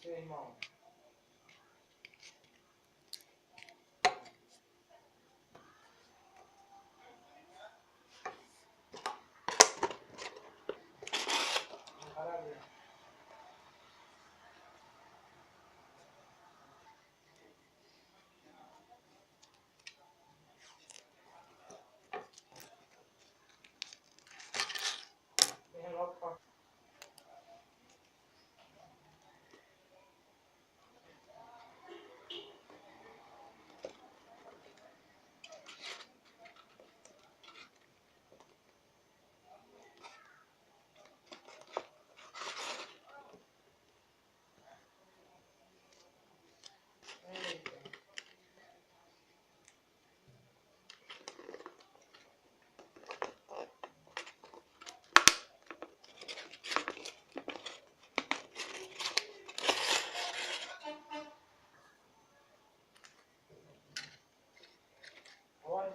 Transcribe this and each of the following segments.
seu irmão. Maravilha. Vem logo pra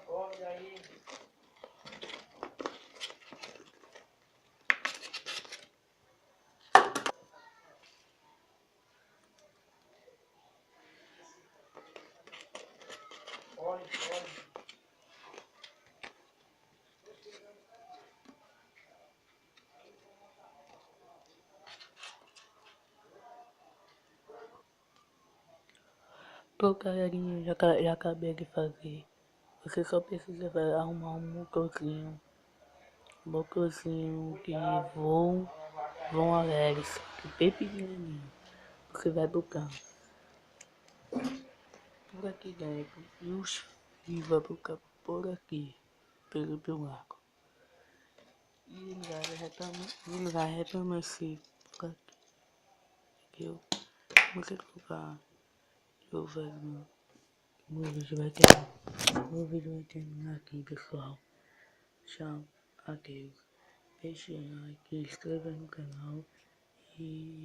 olha aí. Olha. Pô, galerinha, já acabei de fazer. Você só precisa arrumar um motorzinho de vão alegres, que bem pequenininho. Você vai buscar por aqui dentro e vai buscar por aqui, pelo meu arco. E ele vai retornar por aqui. Entendeu? Você colocar, eu vejo. O vídeo vai terminar aqui, pessoal. Tchau, adeus. Deixe like, inscreva no canal e